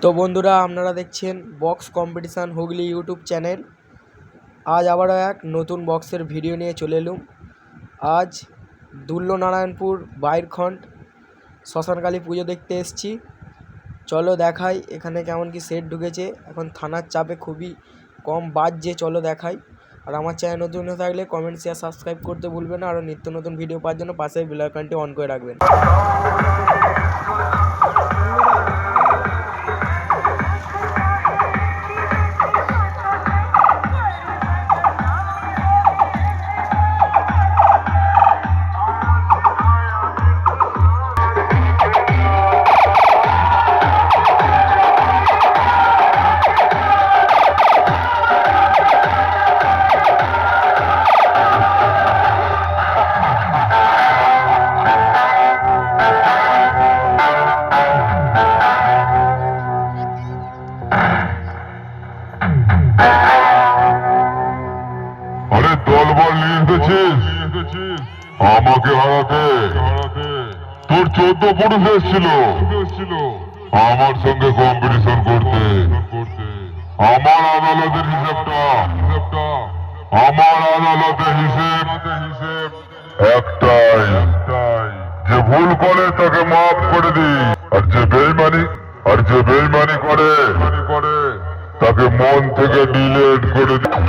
তো বন্ধুরা, আপনারা দেখছেন box competition Hooghly YouTube channel. আজ আবারও এক নতুন বক্সের ভিডিও নিয়ে চলে এলুম। আজ দুল্লনারায়ণপুর বাইরখন্ড শ্মশানকালী পুজো দেখতে এসেছি। চলো দেখাই এখানে কেমন কি সেট ঢুকেছে। এখন থানার চাপে খুবই কম বাজছে, চলো দেখাই। আর আমার চ্যানেল নতুন হয়ে থাকলে কমেন্ট শেয়ার সাবস্ক্রাইব করতে ভুলবেন না। আর নিত্য নতুন ভিডিও পাওয়ার জন্য পাশে বেল আইকনটি অন করে রাখবেন। আরে দলবল নিয়ে এসেছিস আমাকে হারাতে? তোর 14 পুরুষ এসেছিল আমার সঙ্গে কম্পিটিশন করতে। আমার আদালতের হিসেবটা, আমার আদালতের হিসেব একটাই, যে ভুল করে তাকে মাফ করে দিই, আর যে বেইমানি করে তাকে মন থেকে ডিলিট করে দিই।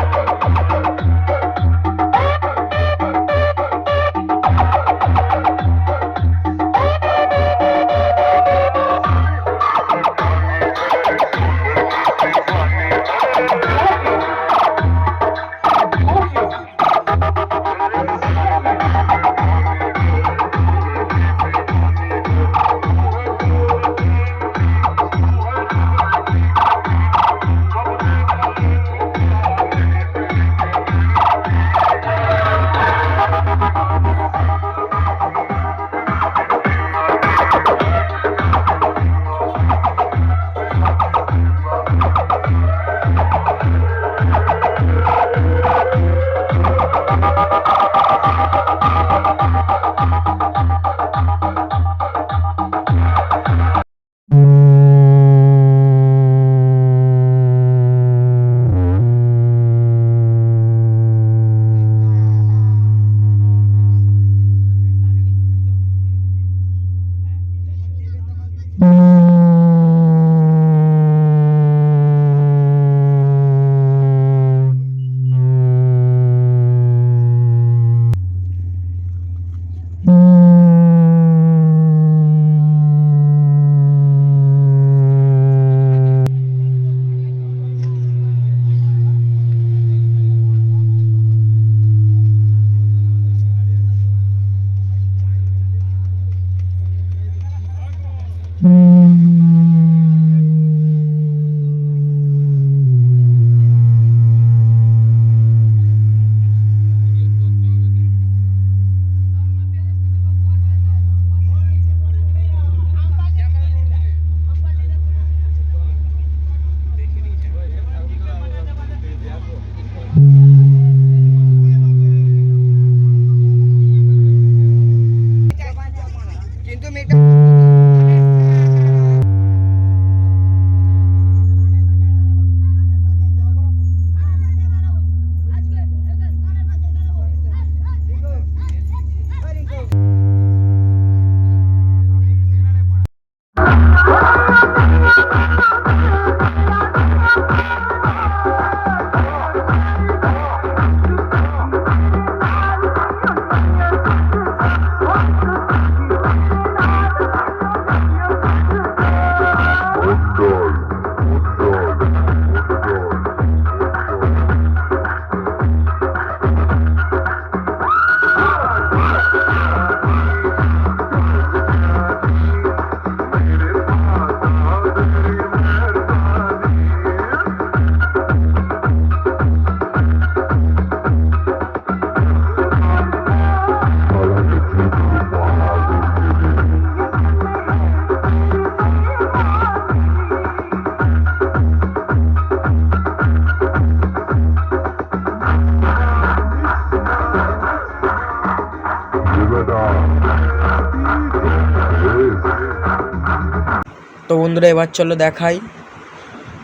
তো বন্ধুরা, এবার চলো দেখাই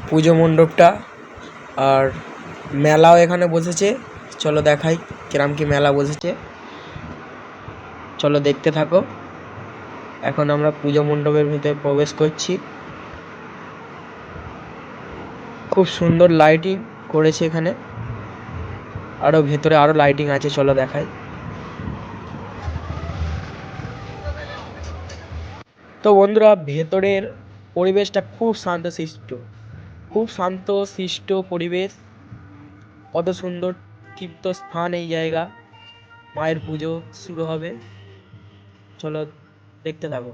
পুজো মণ্ডপটা, আর মেলাও এখানে বসেছে। চলো দেখাই কিরম কি মেলা বসেছে, চলো দেখতে থাকো। এখন আমরা পুজো মণ্ডপের ভিতরে প্রবেশ করছি। খুব সুন্দর লাইটিং করেছে এখানে, আরো ভেতরে আরো লাইটিং আছে, চলো দেখাই। তো বন্ধুরা, ভেতরের পরিবেশটা খুব শান্তশিষ্ট, খুব শান্তশিষ্ট পরিবেশ। কত সুন্দর তৃপ্ত স্থান এই জায়গা। মায়ের পুজো শুরু হবে, চলো দেখতে থাকো।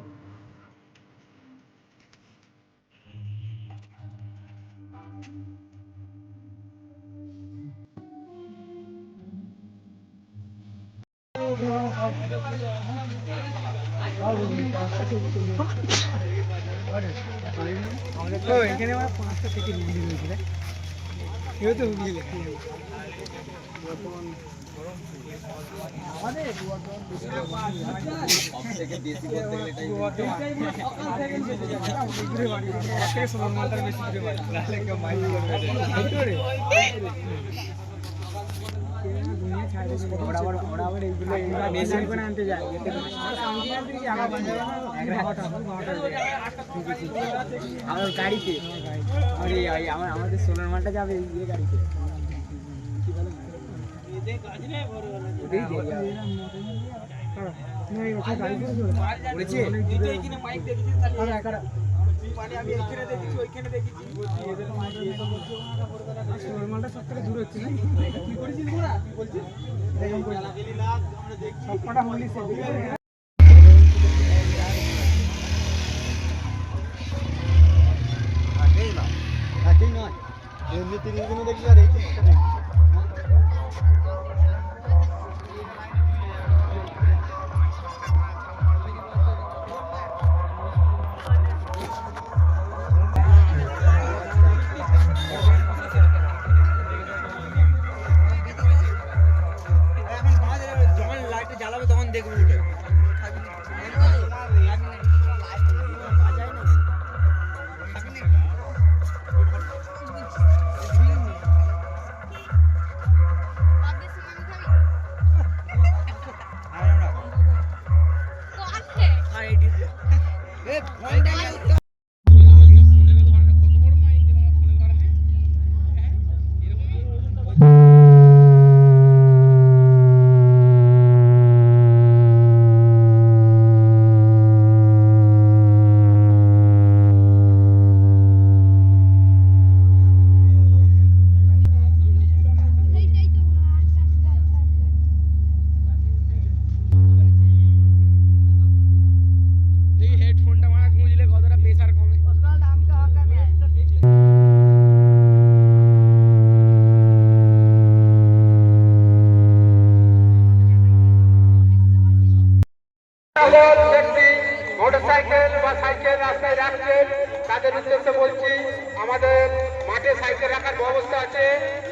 গাড়িতে আমাদের সোনার মালটা যাবে ইয়ে গাড়িতে। মালটা সব থেকে দূর হচ্ছে না কি করেছিস সবকটা হলি এমনি 30 দিনে দেখি আর এই যখন লাইটটা জ্বালাবে তখন দেখবো। হেডফোনটা মারা গুঁজলে কতটা প্রেসার কমে। মোটরসাইকেল বা সাইকেল রাস্তায় রাখছেন তাদের উদ্দেশ্যে বলছি, আমাদের মাঠে সাইকেল রাখার ব্যবস্থা আছে,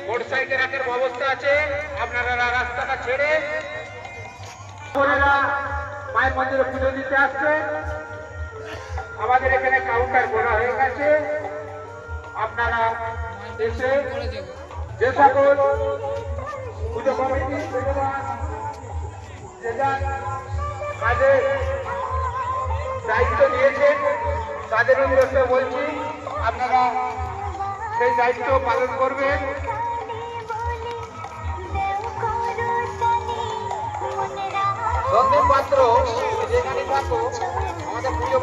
মোটরসাইকেল রাখার ব্যবস্থা আছে। আপনারা রাস্তাটা ছেড়ে মায়ের মন্দিরে পুজো দিতে আসছে। আমাদের এখানে কাউন্টার করা হয়ে গেছে, আপনারা এসে যে সকল পুজো কমিটি কাজে দায়িত্ব নিয়েছেন তাদের উদ্দেশ্যে বলছি, আপনারা সেই দায়িত্ব পালন করবেন। সন্দীপ পাত্র যেখানে থাকো আমাদের পুজো